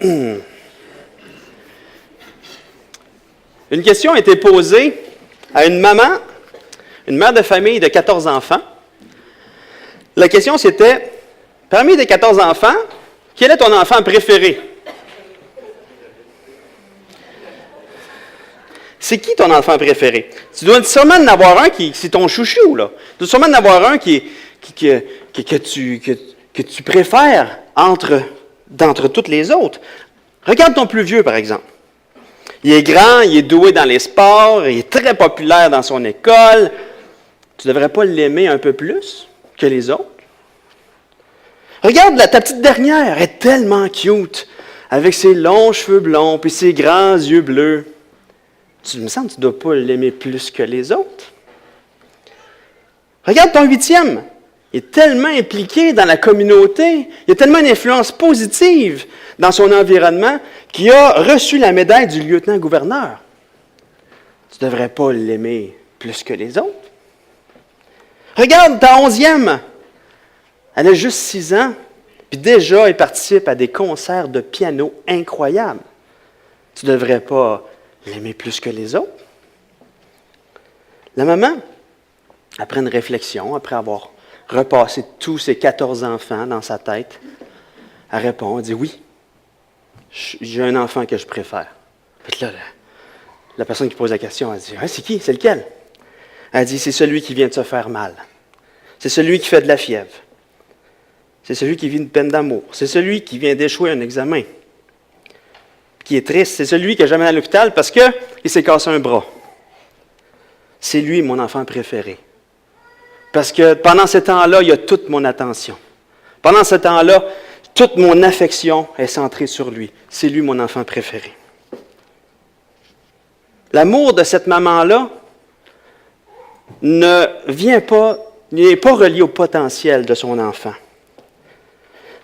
Une question a été posée à une maman, une mère de famille de 14 enfants. La question c'était, parmi les 14 enfants, quel est ton enfant préféré? C'est qui ton enfant préféré? Tu dois sûrement en avoir un qui c'est ton chouchou, là. Tu dois sûrement en avoir un que tu préfères d'entre toutes les autres. Regarde ton plus vieux, par exemple. Il est grand, il est doué dans les sports, il est très populaire dans son école. Tu ne devrais pas l'aimer un peu plus que les autres? Regarde ta petite dernière, elle est tellement cute, avec ses longs cheveux blonds et ses grands yeux bleus. Tu me sens que tu ne dois pas l'aimer plus que les autres. Regarde ton huitième. Il est tellement impliqué dans la communauté, il a tellement une influence positive dans son environnement qu'il a reçu la médaille du lieutenant-gouverneur. Tu ne devrais pas l'aimer plus que les autres. Regarde ta 11e. Elle a juste 6 ans, puis déjà elle participe à des concerts de piano incroyables. Tu ne devrais pas l'aimer plus que les autres. La maman, après une réflexion, après avoir repassé tous ses 14 enfants dans sa tête, elle répond, elle dit, oui, j'ai un enfant que je préfère. Fait que là, la personne qui pose la question, elle dit, ah, c'est qui? C'est lequel? Elle dit, c'est celui qui vient de se faire mal. C'est celui qui fait de la fièvre. C'est celui qui vit une peine d'amour. C'est celui qui vient d'échouer un examen. Qui est triste. C'est celui qui n'a jamais allé à l'hôpital parce qu'il s'est cassé un bras. C'est lui, mon enfant préféré. Parce que pendant ce temps-là, il a toute mon attention. Pendant ce temps-là, toute mon affection est centrée sur lui. C'est lui, mon enfant préféré. L'amour de cette maman-là n'est pas relié au potentiel de son enfant.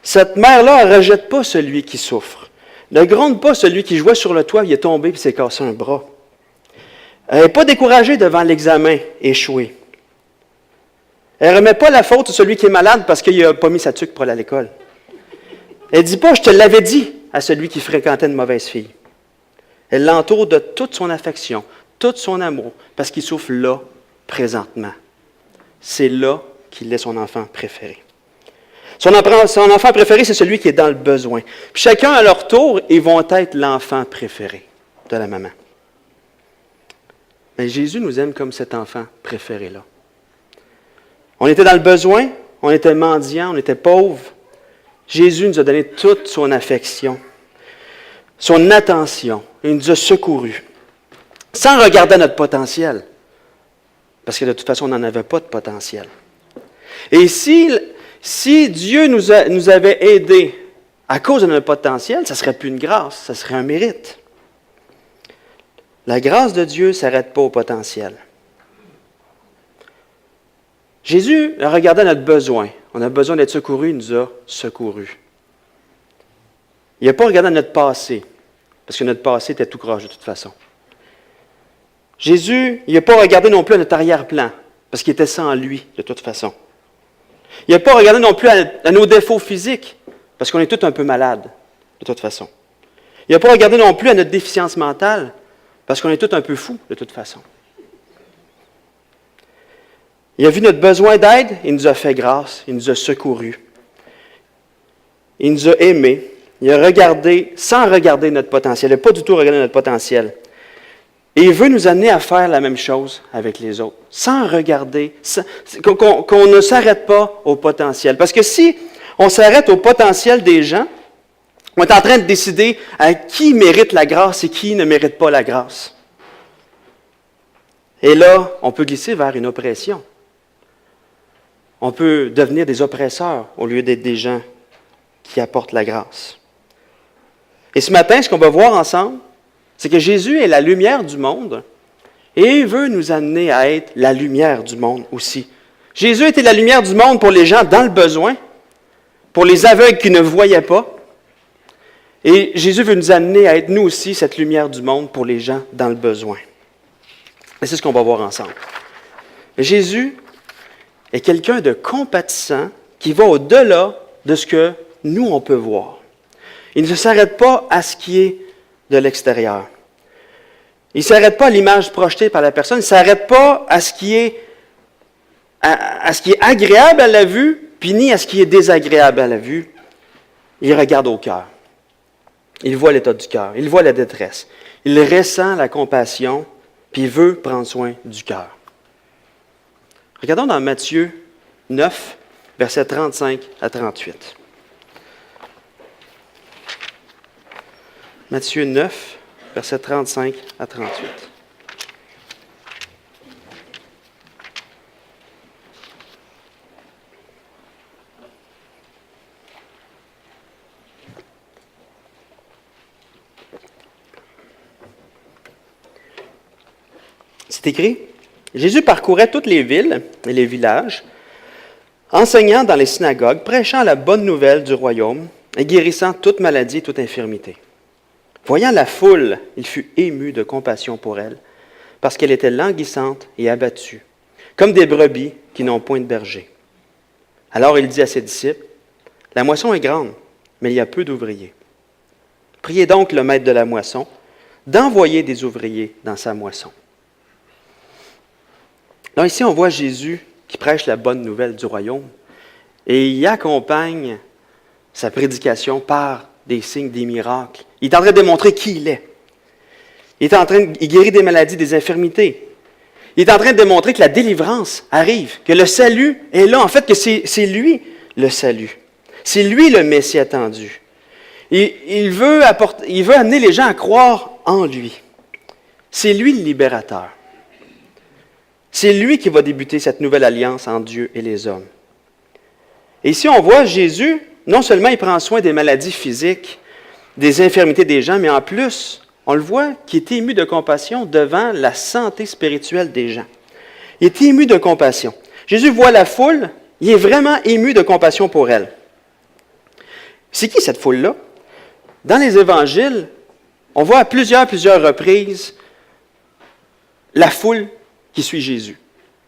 Cette mère-là ne rejette pas celui qui souffre. Ne gronde pas celui qui jouait sur le toit, il est tombé et s'est cassé un bras. Elle n'est pas découragée devant l'examen échoué. Elle ne remet pas la faute sur celui qui est malade parce qu'il n'a pas mis sa tuque pour aller à l'école. Elle ne dit pas « je te l'avais dit » à celui qui fréquentait une mauvaise fille. Elle l'entoure de toute son affection, tout son amour, parce qu'il souffre là, présentement. C'est là qu'il est son enfant préféré. Son enfant préféré, c'est celui qui est dans le besoin. Puis chacun, à leur tour, ils vont être l'enfant préféré de la maman. Mais Jésus nous aime comme cet enfant préféré-là. On était dans le besoin, on était mendiant, on était pauvre. Jésus nous a donné toute son affection, son attention. Il nous a secourus, sans regarder notre potentiel. Parce que de toute façon, on n'en avait pas de potentiel. Et si Dieu nous avait aidés à cause de notre potentiel, ça ne serait plus une grâce, ça serait un mérite. La grâce de Dieu ne s'arrête pas au potentiel. Jésus a regardé notre besoin. On a besoin d'être secouru, il nous a secourus. Il n'a pas regardé notre passé, parce que notre passé était tout croche de toute façon. Jésus, il n'a pas regardé non plus à notre arrière-plan, parce qu'il était sans lui de toute façon. Il n'a pas regardé non plus à nos défauts physiques, parce qu'on est tous un peu malades, de toute façon. Il n'a pas regardé non plus à notre déficience mentale, parce qu'on est tous un peu fous, de toute façon. Il a vu notre besoin d'aide, il nous a fait grâce, il nous a secourus. Il nous a aimés, il a regardé, sans regarder notre potentiel, il n'a pas du tout regardé notre potentiel. Et il veut nous amener à faire la même chose avec les autres, sans regarder, qu'on ne s'arrête pas au potentiel. Parce que si on s'arrête au potentiel des gens, on est en train de décider à qui mérite la grâce et qui ne mérite pas la grâce. Et là, on peut glisser vers une oppression. On peut devenir des oppresseurs au lieu d'être des gens qui apportent la grâce. Et ce matin, ce qu'on va voir ensemble, c'est que Jésus est la lumière du monde et il veut nous amener à être la lumière du monde aussi. Jésus était la lumière du monde pour les gens dans le besoin, pour les aveugles qui ne voyaient pas. Et Jésus veut nous amener à être nous aussi cette lumière du monde pour les gens dans le besoin. Et c'est ce qu'on va voir ensemble. Jésus est quelqu'un de compatissant qui va au-delà de ce que nous, on peut voir. Il ne s'arrête pas à ce qui est de l'extérieur. Il ne s'arrête pas à l'image projetée par la personne. Il ne s'arrête pas à ce qui est agréable à la vue, puis ni à ce qui est désagréable à la vue. Il regarde au cœur. Il voit l'état du cœur. Il voit la détresse. Il ressent la compassion, puis il veut prendre soin du cœur. Regardons dans Matthieu 9, versets 35 à 38. Matthieu 9, versets 35 à 38. C'est écrit, Jésus parcourait toutes les villes et les villages, enseignant dans les synagogues, prêchant la bonne nouvelle du royaume et guérissant toute maladie et toute infirmité. Voyant la foule, il fut ému de compassion pour elle, parce qu'elle était languissante et abattue, comme des brebis qui n'ont point de berger. Alors il dit à ses disciples, « La moisson est grande, mais il y a peu d'ouvriers. Priez donc le maître de la moisson d'envoyer des ouvriers dans sa moisson. » Donc ici, on voit Jésus qui prêche la bonne nouvelle du royaume et il accompagne sa prédication par des signes, des miracles. Il est en train de démontrer qui il est. Il guérit des maladies, des infirmités. Il est en train de démontrer que la délivrance arrive, que le salut est là. En fait, que c'est lui le salut. C'est lui le Messie attendu. Il veut amener les gens à croire en lui. C'est lui le libérateur. C'est lui qui va débuter cette nouvelle alliance entre Dieu et les hommes. Et ici, on voit Jésus, non seulement il prend soin des maladies physiques, des infirmités des gens, mais en plus, on le voit, qu'il est ému de compassion devant la santé spirituelle des gens. Il est ému de compassion. Jésus voit la foule, il est vraiment ému de compassion pour elle. C'est qui cette foule-là? Dans les évangiles, on voit à plusieurs reprises la foule qui suit Jésus.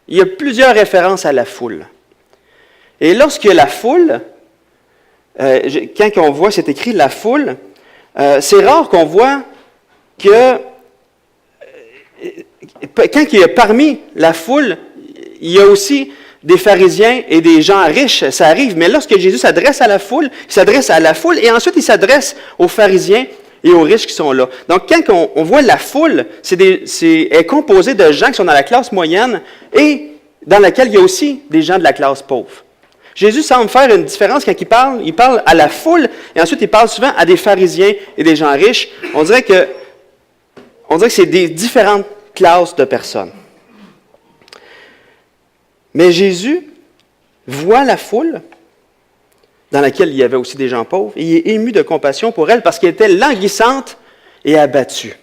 Il y a plusieurs références à la foule. Et lorsque la foule, quand on voit, c'est écrit la foule, c'est rare qu'on voit que quand il y a parmi la foule, il y a aussi des pharisiens et des gens riches, ça arrive. Mais lorsque Jésus s'adresse à la foule, il s'adresse à la foule et ensuite il s'adresse aux pharisiens et aux riches qui sont là. Donc, quand on voit la foule, est composée de gens qui sont dans la classe moyenne et dans laquelle il y a aussi des gens de la classe pauvre. Jésus semble faire une différence quand il parle à la foule et ensuite il parle souvent à des pharisiens et des gens riches. On dirait que c'est des différentes classes de personnes. Mais Jésus voit la foule dans laquelle il y avait aussi des gens pauvres, et il est ému de compassion pour elle parce qu'elle était languissante et abattue.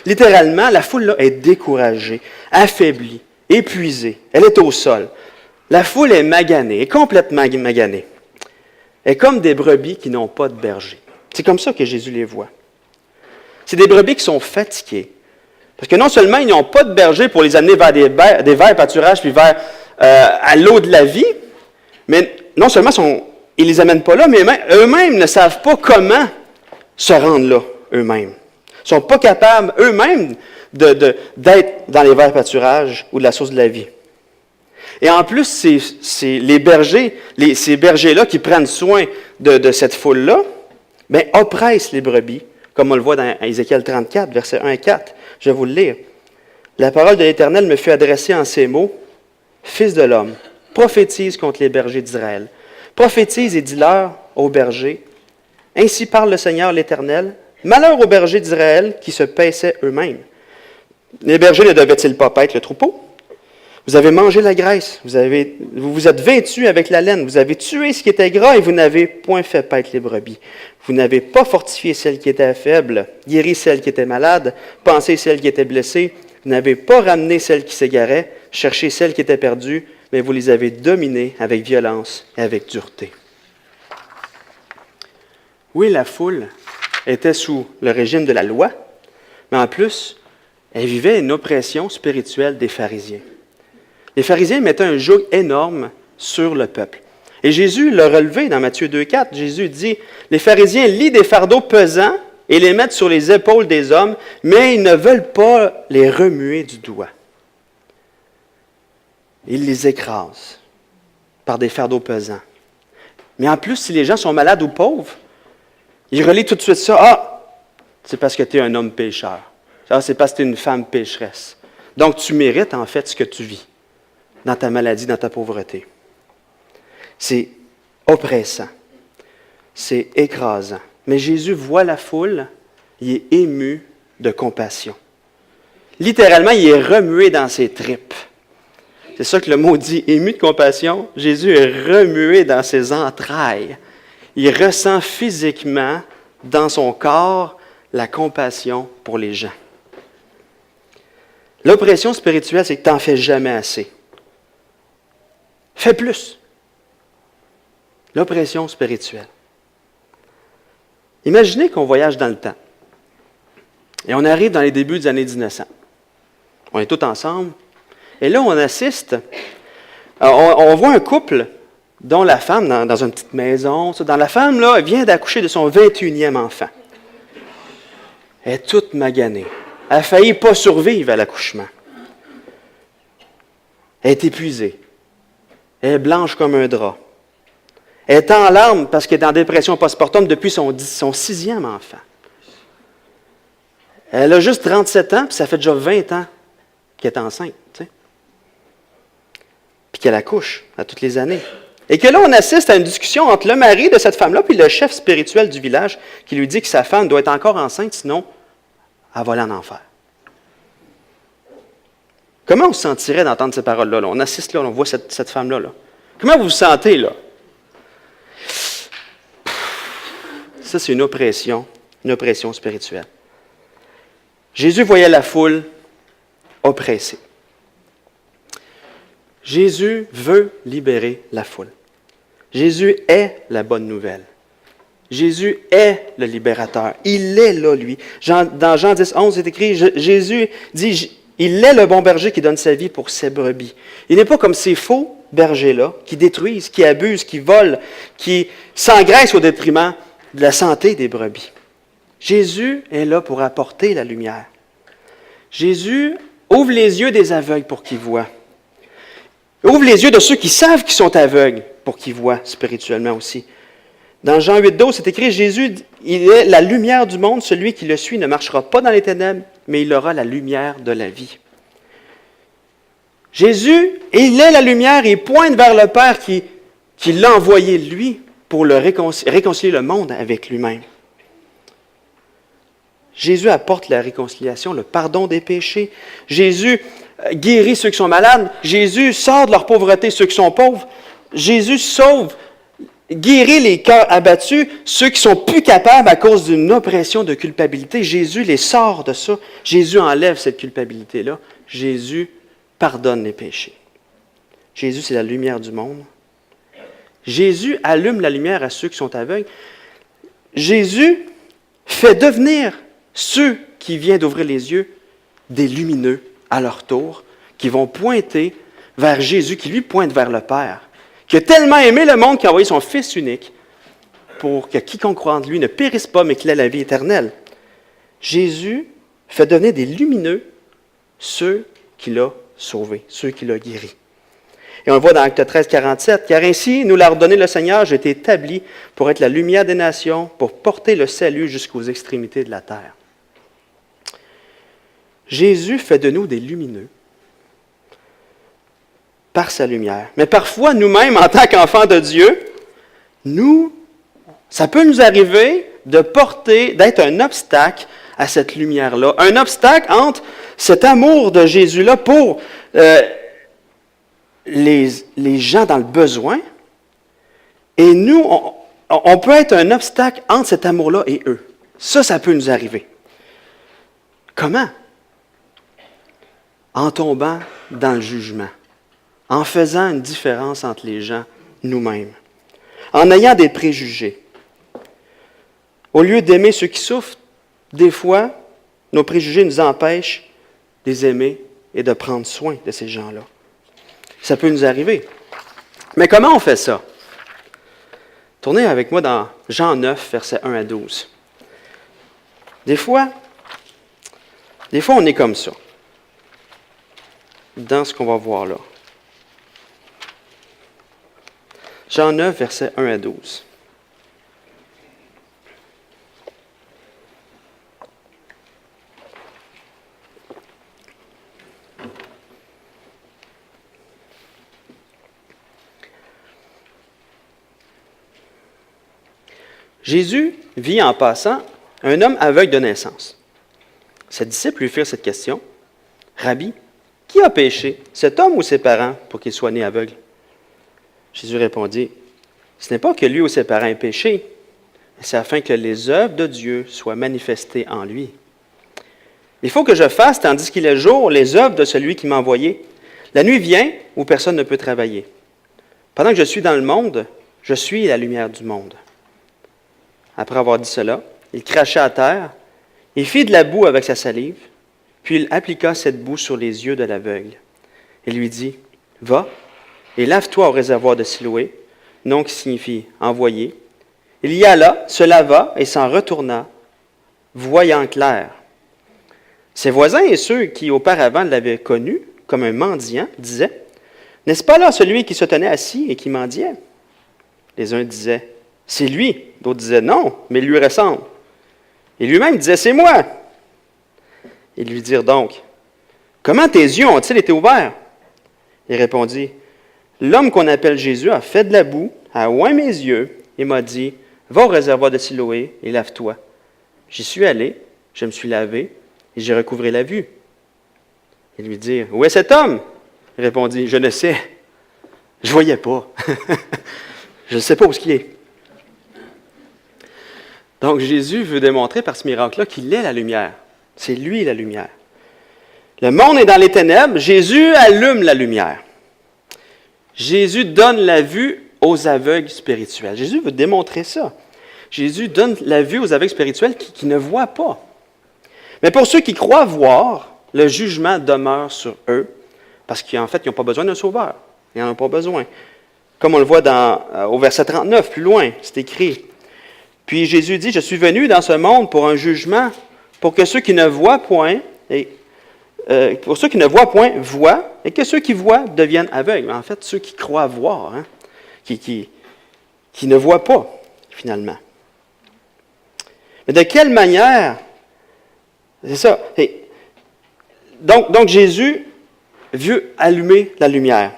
Littéralement, la foule-là est découragée, affaiblie, épuisée. Elle est au sol. La foule est maganée, est complètement maganée. Elle est comme des brebis qui n'ont pas de berger. C'est comme ça que Jésus les voit. C'est des brebis qui sont fatiguées. Parce que non seulement ils n'ont pas de berger pour les amener vers des verts pâturages puis vers à l'eau de la vie, mais non seulement ils ne les amènent pas là, mais eux-mêmes ne savent pas comment se rendre là, eux-mêmes. Ils ne sont pas capables, eux-mêmes, d'être dans les verts pâturages ou de la source de la vie. Et en plus, c'est les bergers, ces bergers-là qui prennent soin de cette foule-là, oppressent les brebis, comme on le voit dans Ézéchiel 34, versets 1 et 4. Je vais vous le lire. La parole de l'Éternel me fut adressée en ces mots. « Fils de l'homme, prophétise contre les bergers d'Israël. Prophétise et dis-leur aux bergers, ainsi parle le Seigneur l'Éternel, malheur aux bergers d'Israël qui se paissaient eux-mêmes. Les bergers ne devaient-ils pas paître le troupeau? Vous avez mangé la graisse, vous vous êtes vêtus avec la laine, vous avez tué ce qui était gras et vous n'avez point fait paître les brebis. Vous n'avez pas fortifié celle qui était faible, guéri celle qui était malade, pansé celle qui était blessée, vous n'avez pas ramené celle qui s'égarait, cherché celle qui était perdue, mais vous les avez dominées avec violence et avec dureté. » Oui, la foule était sous le régime de la loi, mais en plus, elle vivait une oppression spirituelle des pharisiens. Les pharisiens mettaient un joug énorme sur le peuple. Et Jésus l'a relevé dans Matthieu 2,4. Jésus dit, « Les pharisiens lient des fardeaux pesants et les mettent sur les épaules des hommes, mais ils ne veulent pas les remuer du doigt. Ils les écrasent par des fardeaux pesants. Mais en plus, si les gens sont malades ou pauvres, ils relient tout de suite ça. Ah, c'est parce que tu es un homme pécheur. Ah, c'est parce que tu es une femme pécheresse. Donc, tu mérites en fait ce que tu vis dans ta maladie, dans ta pauvreté. C'est oppressant. C'est écrasant. Mais Jésus voit la foule, il est ému de compassion. Littéralement, il est remué dans ses tripes. C'est ça que le mot dit, ému de compassion. Jésus est remué dans ses entrailles. Il ressent physiquement dans son corps la compassion pour les gens. L'oppression spirituelle, c'est que tu n'en fais jamais assez. Fais plus. L'oppression spirituelle. Imaginez qu'on voyage dans le temps. Et on arrive dans les débuts des années 1900. On est tous ensemble. Et là, on assiste, on voit un couple dont la femme, dans une petite maison, la femme, là, elle vient d'accoucher de son 21e enfant. Elle est toute maganée. Elle a failli pas survivre à l'accouchement. Elle est épuisée. Elle est blanche comme un drap. Elle est en larmes parce qu'elle est en dépression postpartum depuis son 6e enfant. Elle a juste 37 ans, puis ça fait déjà 20 ans qu'elle est enceinte. Tu sais. Puis qu'elle accouche à toutes les années. Et que là, on assiste à une discussion entre le mari de cette femme-là puis le chef spirituel du village qui lui dit que sa femme doit être encore enceinte, sinon elle va aller en enfer. Comment on se sentirait d'entendre ces paroles-là? Là? On assiste là, on voit cette femme-là. Là. Comment vous vous sentez là? Ça, c'est une oppression spirituelle. Jésus voyait la foule oppressée. Jésus veut libérer la foule. Jésus est la bonne nouvelle. Jésus est le libérateur. Il est là, lui. Dans Jean 10, 11, c'est écrit, Jésus dit, il est le bon berger qui donne sa vie pour ses brebis. Il n'est pas comme ces faux bergers-là qui détruisent, qui abusent, qui volent, qui s'engraissent au détriment de la santé des brebis. Jésus est là pour apporter la lumière. Jésus ouvre les yeux des aveugles pour qu'ils voient. Ouvre les yeux de ceux qui savent qu'ils sont aveugles pour qu'ils voient spirituellement aussi. Dans Jean 8, 12, c'est écrit, Jésus, il est la lumière du monde, celui qui le suit ne marchera pas dans les ténèbres, mais il aura la lumière de la vie. Jésus, il est la lumière, il pointe vers le Père qui l'a envoyé lui pour réconcilier le monde avec lui-même. Jésus apporte la réconciliation, le pardon des péchés. Jésus guérit ceux qui sont malades. Jésus sort de leur pauvreté ceux qui sont pauvres. Jésus sauve, guérit les cœurs abattus, ceux qui sont plus capables à cause d'une oppression de culpabilité. Jésus les sort de ça. Jésus enlève cette culpabilité-là. Jésus pardonne les péchés. Jésus, c'est la lumière du monde. Jésus allume la lumière à ceux qui sont aveugles. Jésus fait devenir ceux qui viennent d'ouvrir les yeux des lumineux à leur tour, qui vont pointer vers Jésus, qui lui pointe vers le Père, qui a tellement aimé le monde qu'il a envoyé son Fils unique pour que quiconque croit en lui ne périsse pas, mais qu'il ait la vie éternelle. Jésus fait devenir des lumineux ceux qu'il a sauvés, ceux qu'il a guéris. Et on le voit dans Acte 13, 47, « Car ainsi nous l'a ordonné le Seigneur, j'ai été établi pour être la lumière des nations, pour porter le salut jusqu'aux extrémités de la terre. » Jésus fait de nous des lumineux par sa lumière. Mais parfois, nous-mêmes, en tant qu'enfants de Dieu, ça peut nous arriver d'être un obstacle à cette lumière-là. Un obstacle entre cet amour de Jésus-là pour les gens dans le besoin, et nous, on peut être un obstacle entre cet amour-là et eux. Ça peut nous arriver. Comment? En tombant dans le jugement, en faisant une différence entre les gens nous-mêmes, en ayant des préjugés. Au lieu d'aimer ceux qui souffrent, des fois, nos préjugés nous empêchent de les aimer et de prendre soin de ces gens-là. Ça peut nous arriver. Mais comment on fait ça? Tournez avec moi dans Jean 9, versets 1 à 12. Des fois, on est comme ça, dans ce qu'on va voir là. Jean 9, versets 1 à 12. Jésus vit en passant un homme aveugle de naissance. Ses disciples lui firent cette question. « Rabbi, qui a péché, cet homme ou ses parents, pour qu'il soit né aveugle? » Jésus répondit, « Ce n'est pas que lui ou ses parents aient péché, mais c'est afin que les œuvres de Dieu soient manifestées en lui. Il faut que je fasse, tandis qu'il est jour, les œuvres de celui qui m'a envoyé. La nuit vient où personne ne peut travailler. Pendant que je suis dans le monde, je suis la lumière du monde. » Après avoir dit cela, il cracha à terre, il fit de la boue avec sa salive, puis il appliqua cette boue sur les yeux de l'aveugle. Il lui dit, « Va et lave-toi au réservoir de Siloé, nom qui signifie « envoyé ». Il y alla, se lava et s'en retourna, voyant clair. Ses voisins et ceux qui auparavant l'avaient connu comme un mendiant disaient, « N'est-ce pas là celui qui se tenait assis et qui mendiait? » Les uns disaient, « C'est lui. » D'autres disaient, « Non, mais il lui ressemble. » Et lui-même disait, « C'est moi. » Ils lui dirent donc, « Comment tes yeux ont-ils été ouverts? » Il répondit, « L'homme qu'on appelle Jésus a fait de la boue, a oint mes yeux et m'a dit, « Va au réservoir de Siloé et lave-toi. » J'y suis allé, je me suis lavé et j'ai recouvré la vue. Ils lui dirent, « Où est cet homme? » Il répondit, « Je ne sais. Je ne voyais pas. Je ne sais pas où il est. » Donc, Jésus veut démontrer par ce miracle-là qu'il est la lumière. C'est lui la lumière. Le monde est dans les ténèbres, Jésus allume la lumière. Jésus donne la vue aux aveugles spirituels. Jésus veut démontrer ça. Jésus donne la vue aux aveugles spirituels qui ne voient pas. Mais pour ceux qui croient voir, le jugement demeure sur eux, parce qu'en fait, ils n'ont pas besoin d'un sauveur. Ils n'en ont pas besoin. Comme on le voit au verset 39, plus loin, c'est écrit. Puis Jésus dit, « Je suis venu dans ce monde pour un jugement, pour que ceux qui ne voient point, voient, et que ceux qui voient deviennent aveugles. » En fait, ceux qui croient voir, hein, qui ne voient pas, finalement. Mais de quelle manière? C'est ça. Donc Jésus veut allumer la lumière.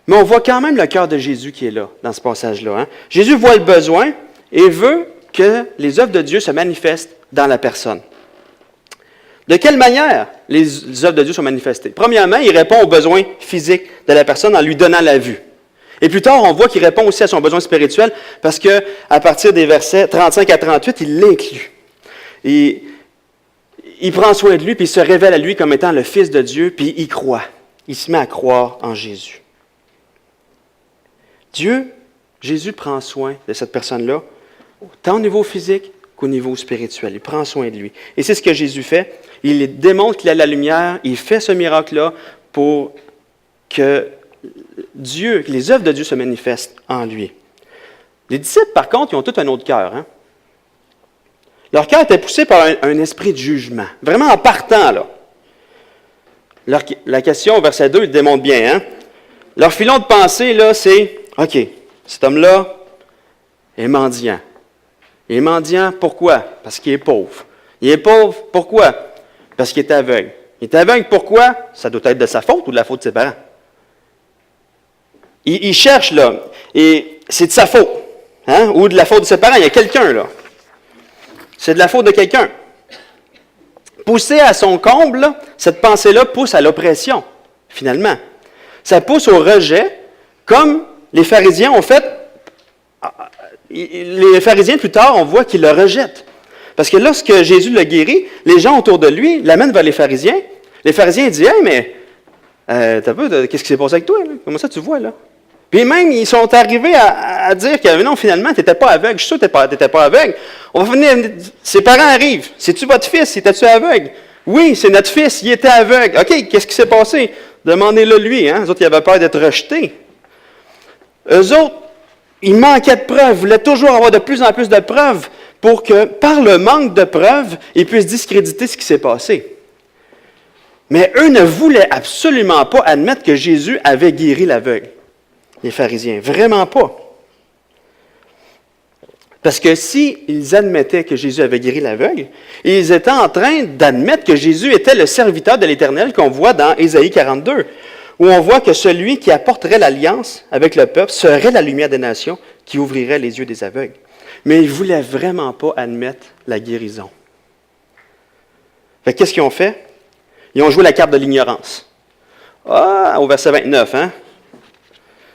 Mais on voit quand même le cœur de Jésus qui est là, dans ce passage-là. Hein. Jésus voit le besoin et veut que les œuvres de Dieu se manifestent dans la personne. De quelle manière les œuvres de Dieu sont manifestées? Premièrement, il répond aux besoins physiques de la personne en lui donnant la vue. Et plus tard, on voit qu'il répond aussi à son besoin spirituel parce qu'à partir des versets 35 à 38, il l'inclut. Et il prend soin de lui, puis il se révèle à lui comme étant le Fils de Dieu, puis il croit. Il se met à croire en Jésus. Jésus prend soin de cette personne-là, tant au niveau physique qu'au niveau spirituel. Il prend soin de lui. Et c'est ce que Jésus fait. Il démontre qu'il a la lumière. Il fait ce miracle-là pour que les œuvres de Dieu se manifestent en lui. Les disciples, par contre, ils ont tout un autre cœur. Hein? Leur cœur était poussé par un esprit de jugement. Vraiment en partant, là. La question, au verset 2, il démontre bien. Hein? Leur filon de pensée, là, c'est, OK, cet homme-là est mendiant. Il est mendiant, pourquoi? Parce qu'il est pauvre. Il est pauvre, pourquoi? Parce qu'il est aveugle. Il est aveugle, pourquoi? Ça doit être de sa faute ou de la faute de ses parents. Il cherche, là, et c'est de sa faute, hein? Ou de la faute de ses parents. Il y a quelqu'un, là. C'est de la faute de quelqu'un. Poussé à son comble, là, cette pensée-là pousse à l'oppression, finalement. Ça pousse au rejet, comme les pharisiens ont fait. Les pharisiens, plus tard, on voit qu'ils le rejettent. Parce que lorsque Jésus le guérit, les gens autour de lui l'amènent vers les pharisiens. Les pharisiens disent, « Hey, mais qu'est-ce qui s'est passé avec toi? Là? Comment ça tu vois, là? » Puis même, ils sont arrivés à dire que non, finalement, tu n'étais pas aveugle. Je suis sûr que tu n'étais pas aveugle. On va venir, ses parents arrivent. C'est-tu votre fils? Était-tu aveugle? Oui, c'est notre fils, il était aveugle. OK, qu'est-ce qui s'est passé? Demandez-le lui. Hein? Les autres, ils avaient peur d'être rejetés. Eux autres, il manquait de preuves, il voulait toujours avoir de plus en plus de preuves pour que, par le manque de preuves, ils puissent discréditer ce qui s'est passé. Mais eux ne voulaient absolument pas admettre que Jésus avait guéri l'aveugle, les pharisiens. Vraiment pas. Parce que s'ils admettaient que Jésus avait guéri l'aveugle, ils étaient en train d'admettre que Jésus était le serviteur de l'Éternel qu'on voit dans Ésaïe 42, où on voit que celui qui apporterait l'alliance avec le peuple serait la lumière des nations qui ouvrirait les yeux des aveugles. Mais ils ne voulaient vraiment pas admettre la guérison. Qu'est-ce qu'ils ont fait? Ils ont joué la carte de l'ignorance. Au verset 29,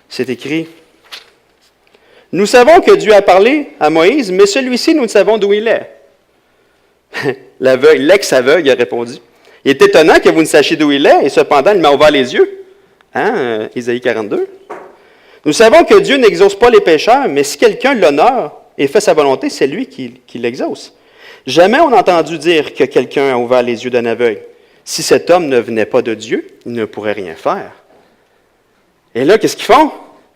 c'est écrit « Nous savons que Dieu a parlé à Moïse, mais celui-ci, nous ne savons d'où il est. » L'aveugle, l'ex-aveugle a répondu « Il est étonnant que vous ne sachiez d'où il est, et cependant, il m'a ouvert les yeux. » Ésaïe 42. « Nous savons que Dieu n'exauce pas les pécheurs, mais si quelqu'un l'honore et fait sa volonté, c'est lui qui l'exauce. Jamais on n'a entendu dire que quelqu'un a ouvert les yeux d'un aveugle. Si cet homme ne venait pas de Dieu, il ne pourrait rien faire. » Et là, qu'est-ce qu'ils font?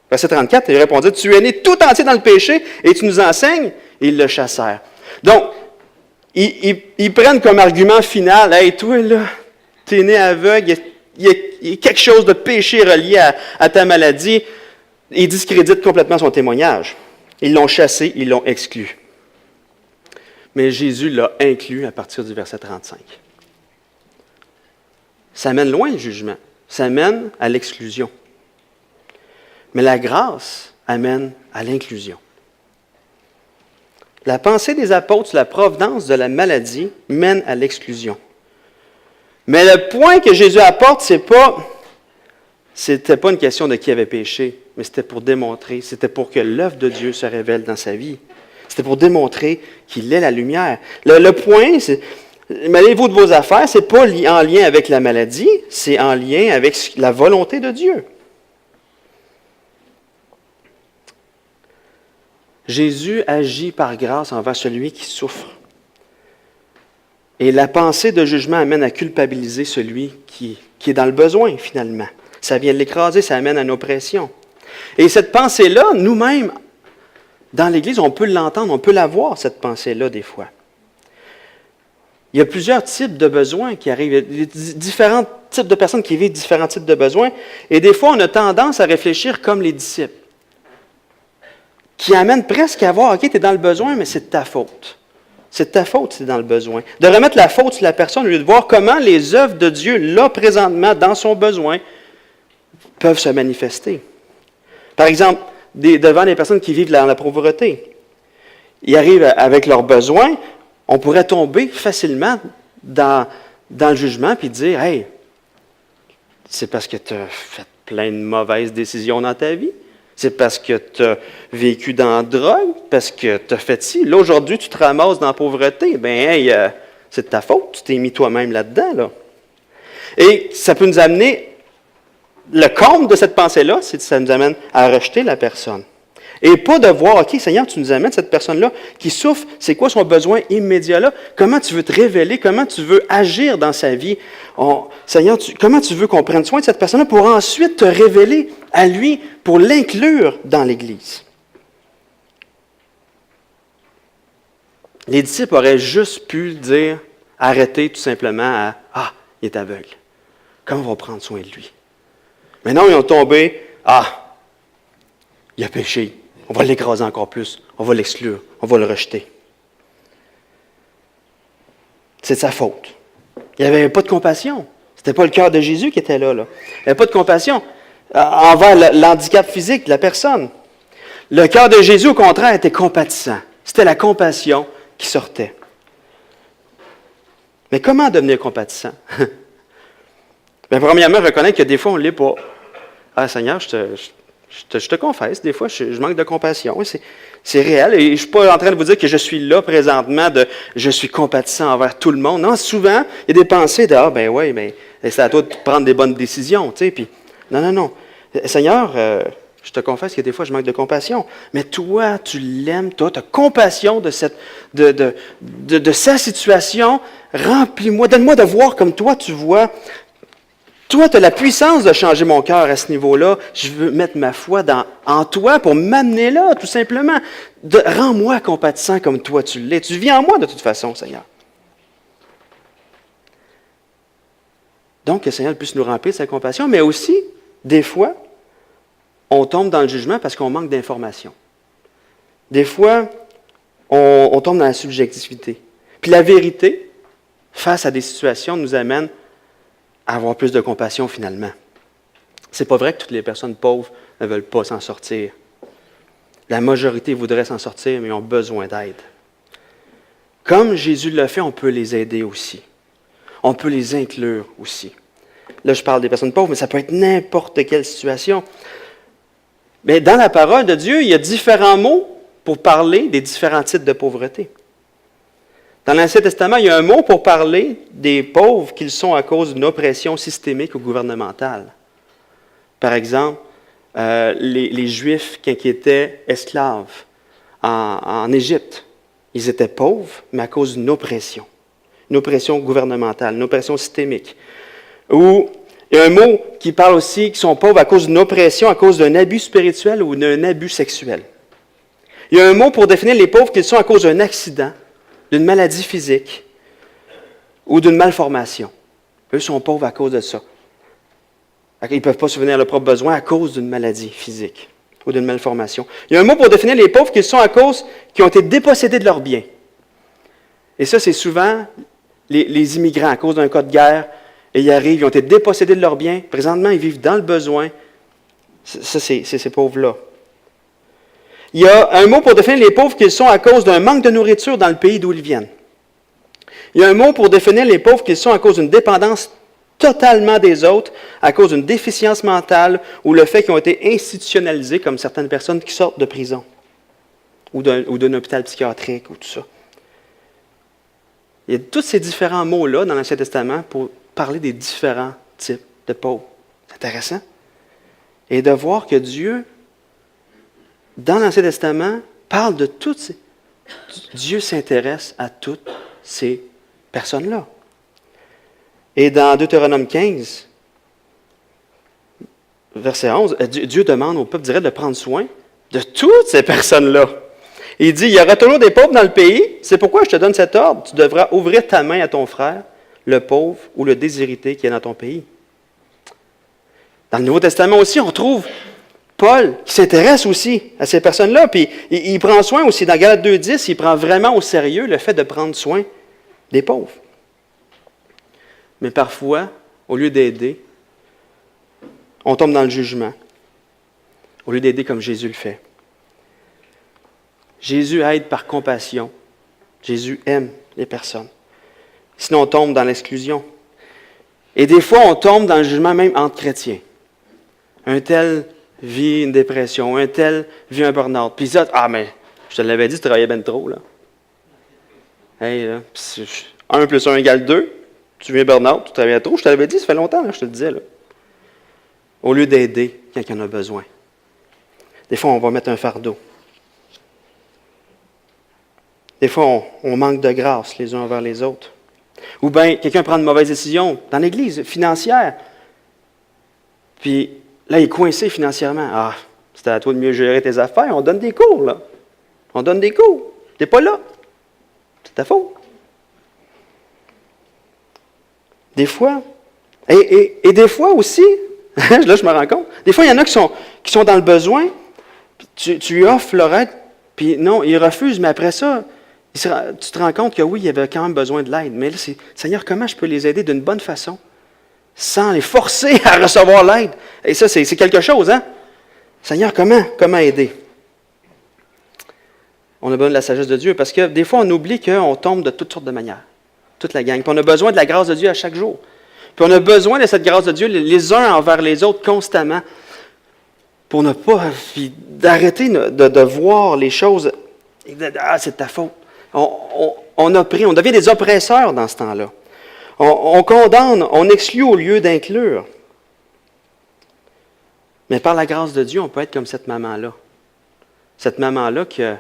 Verset 34, ils répondirent, « Tu es né tout entier dans le péché et tu nous enseignes. » Et ils le chassèrent. Donc, ils prennent comme argument final, « Hey, toi, là, tu es né aveugle, il y a quelque chose de péché relié à ta maladie. » Ils discréditent complètement son témoignage. Ils l'ont chassé, ils l'ont exclu. Mais Jésus l'a inclus à partir du verset 35. Ça mène loin le jugement. Ça mène à l'exclusion. Mais la grâce amène à l'inclusion. La pensée des apôtres sur la provenance de la maladie mène à l'exclusion. Mais le point que Jésus apporte, c'était pas une question de qui avait péché, mais c'était pour démontrer, c'était pour que l'œuvre de Dieu se révèle dans sa vie. C'était pour démontrer qu'il est la lumière. Le point, c'est, mêlez-vous de vos affaires, c'est pas en lien avec la maladie, c'est en lien avec la volonté de Dieu. Jésus agit par grâce envers celui qui souffre. Et la pensée de jugement amène à culpabiliser celui qui est dans le besoin, finalement. Ça vient l'écraser, ça amène à une oppression. Et cette pensée-là, nous-mêmes, dans l'Église, on peut l'entendre, on peut la voir, cette pensée-là, des fois. Il y a plusieurs types de besoins qui arrivent. Il y a différents types de personnes qui vivent différents types de besoins. Et des fois, on a tendance à réfléchir comme les disciples, qui amènent presque à voir, OK, tu es dans le besoin, mais c'est de ta faute. C'est de ta faute, c'est dans le besoin. De remettre la faute sur la personne, au lieu de voir comment les œuvres de Dieu, là, présentement, dans son besoin, peuvent se manifester. Par exemple, devant les personnes qui vivent dans la pauvreté, ils arrivent avec leurs besoins, on pourrait tomber facilement dans le jugement puis dire, « Hey, c'est parce que tu as fait plein de mauvaises décisions dans ta vie. C'est parce que tu as vécu dans la drogue, parce que tu as fait ci. Là, aujourd'hui, tu te ramasses dans la pauvreté. Bien, hey, c'est de ta faute. Tu t'es mis toi-même là-dedans. Là. » Et ça peut nous amener, le comble de cette pensée-là, c'est que ça nous amène à rejeter la personne. Et pas de voir, OK, Seigneur, tu nous amènes cette personne-là qui souffre, c'est quoi son besoin immédiat là? Comment tu veux te révéler? Comment tu veux agir dans sa vie? Seigneur, comment tu veux qu'on prenne soin de cette personne-là pour ensuite te révéler à lui, pour l'inclure dans l'Église? Les disciples auraient juste pu dire, arrêter tout simplement à, il est aveugle. Comment on va prendre soin de lui? Mais non, ils ont tombé, il a péché. On va l'écraser encore plus. On va l'exclure. On va le rejeter. C'est de sa faute. Il n'y avait pas de compassion. Ce n'était pas le cœur de Jésus qui était là. Il n'y avait pas de compassion envers l'handicap physique de la personne. Le cœur de Jésus, au contraire, était compatissant. C'était la compassion qui sortait. Mais comment devenir compatissant? Bien, premièrement, reconnaître que des fois, on ne l'est pas. Ah, Seigneur, je te confesse, des fois, je manque de compassion. C'est réel. Et je ne suis pas en train de vous dire que je suis là présentement, je suis compatissant envers tout le monde. Non, souvent, il y a des pensées de, ben oui, mais c'est à toi de prendre des bonnes décisions. Tu sais, puis, non. Seigneur, je te confesse que des fois, je manque de compassion. Mais toi, tu l'aimes, toi, tu as compassion de sa situation. Remplis-moi, donne-moi de voir comme toi, tu vois. Toi, tu as la puissance de changer mon cœur à ce niveau-là. Je veux mettre ma foi en toi pour m'amener là, tout simplement. Rends-moi compatissant comme toi tu l'es. Tu vis en moi de toute façon, Seigneur. Donc, que le Seigneur puisse nous remplir de sa compassion, mais aussi, des fois, on tombe dans le jugement parce qu'on manque d'informations. Des fois, on tombe dans la subjectivité. Puis la vérité, face à des situations, nous amène à avoir plus de compassion finalement. C'est pas vrai que toutes les personnes pauvres ne veulent pas s'en sortir. La majorité voudrait s'en sortir, mais ont besoin d'aide. Comme Jésus l'a fait, on peut les aider aussi. On peut les inclure aussi. Là, je parle des personnes pauvres, mais ça peut être n'importe quelle situation. Mais dans la parole de Dieu, il y a différents mots pour parler des différents types de pauvreté. Dans l'Ancien Testament, il y a un mot pour parler des pauvres qu'ils sont à cause d'une oppression systémique ou gouvernementale. Par exemple, les Juifs qui étaient esclaves en Égypte, ils étaient pauvres, mais à cause d'une oppression gouvernementale, une oppression systémique. Ou il y a un mot qui parle aussi qu'ils sont pauvres à cause d'une oppression, à cause d'un abus spirituel ou d'un abus sexuel. Il y a un mot pour définir les pauvres qu'ils sont à cause d'un accident, d'une maladie physique ou d'une malformation. Eux sont pauvres à cause de ça. Ils ne peuvent pas subvenir à leurs propres besoins à cause d'une maladie physique ou d'une malformation. Il y a un mot pour définir les pauvres qu'ils sont à cause qu'ils ont été dépossédés de leurs biens. Et ça, c'est souvent les immigrants à cause d'un cas de guerre. Et ils arrivent, ils ont été dépossédés de leurs biens. Présentement, ils vivent dans le besoin. Ça, c'est ces pauvres-là. Il y a un mot pour définir les pauvres qu'ils sont à cause d'un manque de nourriture dans le pays d'où ils viennent. Il y a un mot pour définir les pauvres qu'ils sont à cause d'une dépendance totalement des autres, à cause d'une déficience mentale ou le fait qu'ils ont été institutionnalisés comme certaines personnes qui sortent de prison ou d'un hôpital psychiatrique ou tout ça. Il y a tous ces différents mots-là dans l'Ancien Testament pour parler des différents types de pauvres. C'est intéressant. Et de voir que Dieu, dans l'Ancien Testament, parle de toutes ces... Dieu s'intéresse à toutes ces personnes-là. Et dans Deutéronome 15, verset 11, Dieu demande au peuple d'Israël de prendre soin de toutes ces personnes-là. Il dit, il y aura toujours des pauvres dans le pays, c'est pourquoi je te donne cet ordre, tu devras ouvrir ta main à ton frère, le pauvre ou le déshérité qui est dans ton pays. Dans le Nouveau Testament aussi, on trouve Paul qui s'intéresse aussi à ces personnes-là, puis il prend soin aussi, dans Galates 2.10, il prend vraiment au sérieux le fait de prendre soin des pauvres. Mais parfois, au lieu d'aider, on tombe dans le jugement, au lieu d'aider comme Jésus le fait. Jésus aide par compassion. Jésus aime les personnes. Sinon, on tombe dans l'exclusion. Et des fois, on tombe dans le jugement même entre chrétiens. Un tel vit une dépression, un tel vit un burn-out. Puis ça, mais je te l'avais dit, tu travaillais bien trop, là. Hey, là, 1 plus 1 égale 2. Tu viens burn-out, tu travailles trop. Je te l'avais dit, ça fait longtemps, là, je te le disais, là. Au lieu d'aider quand il y en a besoin. Des fois, on va mettre un fardeau. Des fois, on manque de grâce les uns envers les autres. Ou bien, quelqu'un prend une mauvaise décision dans l'Église, financière. Puis là, il est coincé financièrement. C'était à toi de mieux gérer tes affaires. On donne des cours, là. On donne des cours. Tu n'es pas là. C'est ta faute. Des fois, et des fois aussi, là, je me rends compte, des fois, il y en a qui sont dans le besoin, tu lui offres leur aide, puis non, il refuse, mais après ça, tu te rends compte que oui, il y avait quand même besoin de l'aide. Mais là, c'est, Seigneur, comment je peux les aider d'une bonne façon, sans les forcer à recevoir l'aide? Et ça, c'est quelque chose, hein? Seigneur, comment aider? On a besoin de la sagesse de Dieu, parce que des fois, on oublie qu'on tombe de toutes sortes de manières, toute la gang. Puis on a besoin de la grâce de Dieu à chaque jour. Puis on a besoin de cette grâce de Dieu les uns envers les autres constamment, pour ne pas, puis d'arrêter de voir les choses, c'est de ta faute. On devient des oppresseurs dans ce temps-là. On condamne, on exclut au lieu d'inclure. Mais par la grâce de Dieu, on peut être comme cette maman-là. Cette maman-là que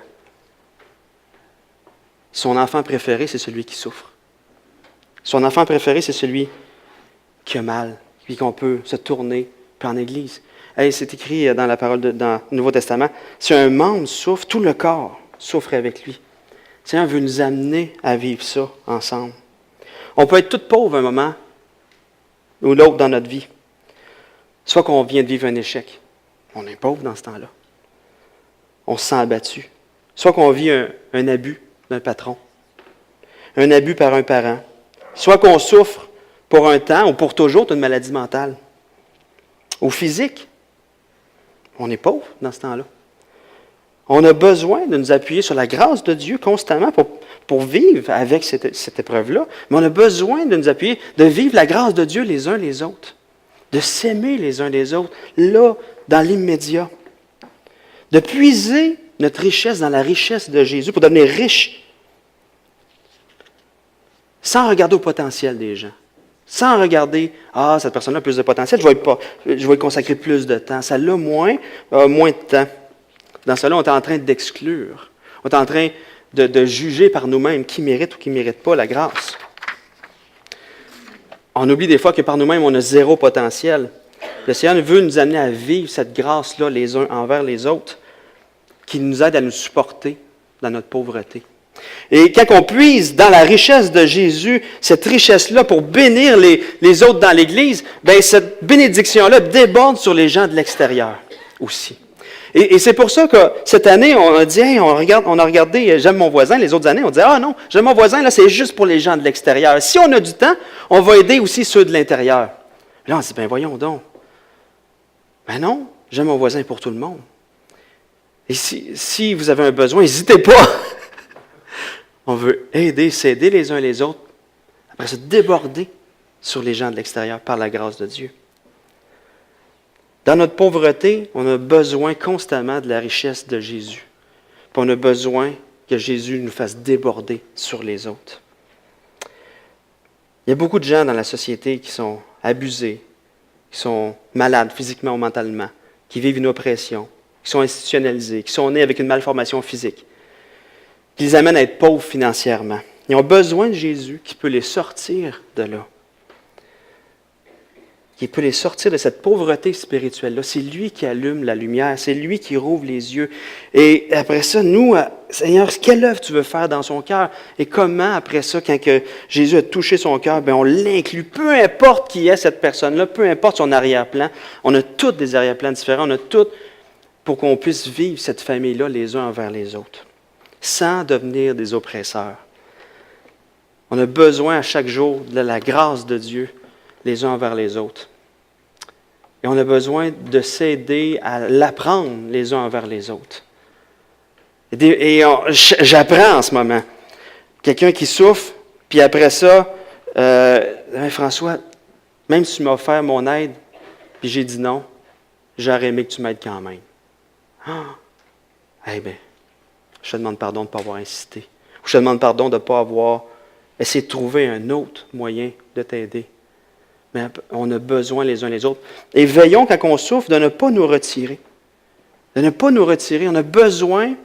son enfant préféré, c'est celui qui souffre. Son enfant préféré, c'est celui qui a mal, puis qu'on peut se tourner, puis en Église. Hey, c'est écrit dans la parole dans le Nouveau Testament, si un membre souffre, tout le corps souffre avec lui. Le Seigneur veut nous amener à vivre ça ensemble. On peut être tout pauvre un moment ou l'autre dans notre vie. Soit qu'on vient de vivre un échec. On est pauvre dans ce temps-là. On se sent abattu. Soit qu'on vit un abus d'un patron. Un abus par un parent. Soit qu'on souffre pour un temps ou pour toujours d'une maladie mentale. Ou physique. On est pauvre dans ce temps-là. On a besoin de nous appuyer sur la grâce de Dieu constamment pour vivre avec cette épreuve-là. Mais on a besoin de nous appuyer, de vivre la grâce de Dieu les uns les autres. De s'aimer les uns les autres, là, dans l'immédiat. De puiser notre richesse dans la richesse de Jésus pour devenir riche. Sans regarder au potentiel des gens. Sans regarder, cette personne-là a plus de potentiel, je vais y consacrer plus de temps. Celle-là, moins de temps. Dans cela, on est en train d'exclure. On est en train de juger par nous-mêmes qui mérite ou qui ne mérite pas la grâce. On oublie des fois que par nous-mêmes, on a zéro potentiel. Le Seigneur veut nous amener à vivre cette grâce-là les uns envers les autres, qui nous aide à nous supporter dans notre pauvreté. Et quand on puise dans la richesse de Jésus, cette richesse-là pour bénir les autres dans l'Église, bien, cette bénédiction-là déborde sur les gens de l'extérieur aussi. Et c'est pour ça que cette année, on a dit, hey, on a regardé J'aime mon voisin. Les autres années, on disait, non, J'aime mon voisin, là, c'est juste pour les gens de l'extérieur. Si on a du temps, on va aider aussi ceux de l'intérieur. Là, on dit, voyons donc. Non, J'aime mon voisin pour tout le monde. Et si vous avez un besoin, n'hésitez pas. On veut aider, s'aider les uns les autres, après se déborder sur les gens de l'extérieur par la grâce de Dieu. Dans notre pauvreté, on a besoin constamment de la richesse de Jésus. Puis on a besoin que Jésus nous fasse déborder sur les autres. Il y a beaucoup de gens dans la société qui sont abusés, qui sont malades physiquement ou mentalement, qui vivent une oppression, qui sont institutionnalisés, qui sont nés avec une malformation physique, qui les amènent à être pauvres financièrement. Ils ont besoin de Jésus qui peut les sortir de là. Qui peut les sortir de cette pauvreté spirituelle-là. C'est lui qui allume la lumière, c'est lui qui rouvre les yeux. Et après ça, nous, Seigneur, quelle œuvre tu veux faire dans son cœur? Et comment, après ça, quand que Jésus a touché son cœur, on l'inclut. Peu importe qui est cette personne-là, peu importe son arrière-plan. On a tous des arrière-plans différents, on a tous pour qu'on puisse vivre cette famille-là les uns envers les autres, sans devenir des oppresseurs. On a besoin à chaque jour de la grâce de Dieu, les uns envers les autres. Et on a besoin de s'aider à l'apprendre les uns envers les autres. J'apprends en ce moment. Quelqu'un qui souffre, puis après ça, François, même si tu m'as offert mon aide, puis j'ai dit non, j'aurais aimé que tu m'aides quand même. Je te demande pardon de ne pas avoir insisté. Je te demande pardon de ne pas avoir essayé de trouver un autre moyen de t'aider. Mais on a besoin les uns les autres. Et veillons, quand on souffre, de ne pas nous retirer. De ne pas nous retirer. On a besoin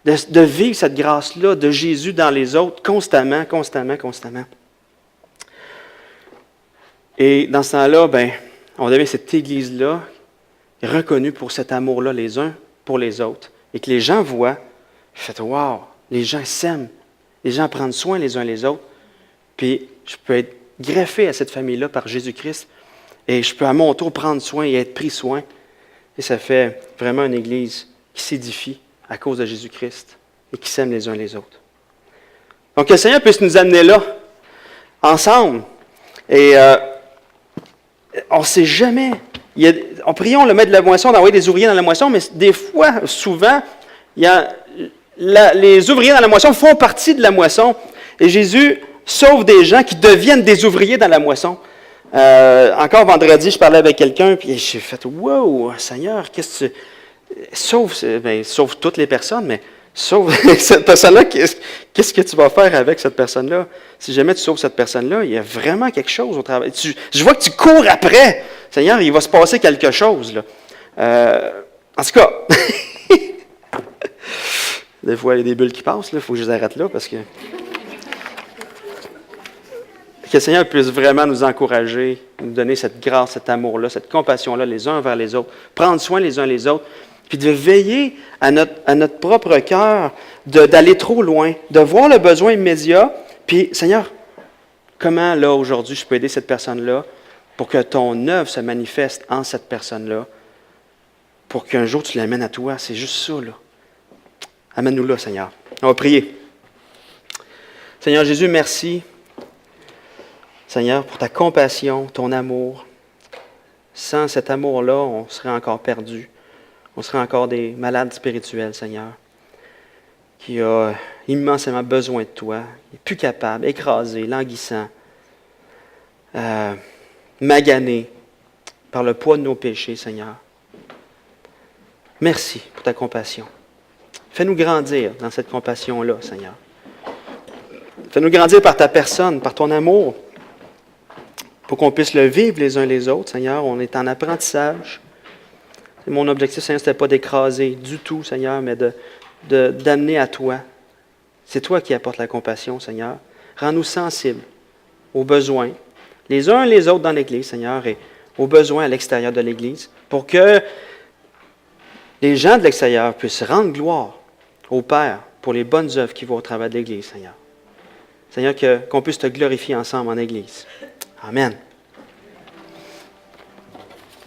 de vivre cette grâce-là de Jésus dans les autres constamment. Et dans ce temps-là, on devient cette Église-là reconnue pour cet amour-là les uns pour les autres. Et que les gens voient, ils font « Wow! » Les gens s'aiment. Les gens prennent soin les uns les autres. Puis je peux être greffé à cette famille-là par Jésus-Christ. Et je peux à mon tour prendre soin et être pris soin. Et ça fait vraiment une Église qui s'édifie à cause de Jésus-Christ et qui s'aime les uns les autres. Donc que le Seigneur puisse nous amener là, ensemble. Et on ne sait jamais. Prions le maître de la moisson d'envoyer des ouvriers dans la moisson, mais des fois, souvent, les ouvriers dans la moisson font partie de la moisson. Et Jésus sauve des gens qui deviennent des ouvriers dans la moisson. Encore vendredi, je parlais avec quelqu'un, puis j'ai fait « Wow, Seigneur, qu'est-ce que tu... » Sauve toutes les personnes, mais sauve cette personne-là, qu'est-ce que tu vas faire avec cette personne-là? Si jamais tu sauves cette personne-là, il y a vraiment quelque chose au travail. Je vois que tu cours après. Seigneur, il va se passer quelque chose. Là. En tout cas, des fois, il y a des bulles qui passent. Il faut que je les arrête là parce que que le Seigneur puisse vraiment nous encourager, nous donner cette grâce, cet amour-là, cette compassion-là les uns envers les autres, prendre soin les uns les autres, puis de veiller à notre propre cœur, d'aller trop loin, de voir le besoin immédiat, puis Seigneur, comment là aujourd'hui je peux aider cette personne-là pour que ton œuvre se manifeste en cette personne-là, pour qu'un jour tu l'amènes à toi. C'est juste ça, là. Amène-nous là, Seigneur. On va prier. Seigneur Jésus, merci. Seigneur, pour ta compassion, ton amour. Sans cet amour-là, on serait encore perdus. On serait encore des malades spirituels, Seigneur, qui a immensément besoin de toi, qui n'est plus capable, écrasé, languissant, magané par le poids de nos péchés, Seigneur. Merci pour ta compassion. Fais-nous grandir dans cette compassion-là, Seigneur. Fais-nous grandir par ta personne, par ton amour, pour qu'on puisse le vivre les uns les autres, Seigneur. On est en apprentissage. Mon objectif, Seigneur, ce n'était pas d'écraser du tout, Seigneur, mais d'amener à toi. C'est toi qui apportes la compassion, Seigneur. Rends-nous sensibles aux besoins, les uns les autres dans l'Église, Seigneur, et aux besoins à l'extérieur de l'Église, pour que les gens de l'extérieur puissent rendre gloire au Père pour les bonnes œuvres qui vont au travers de l'Église, Seigneur. Seigneur, qu'on puisse te glorifier ensemble en Église. Amen.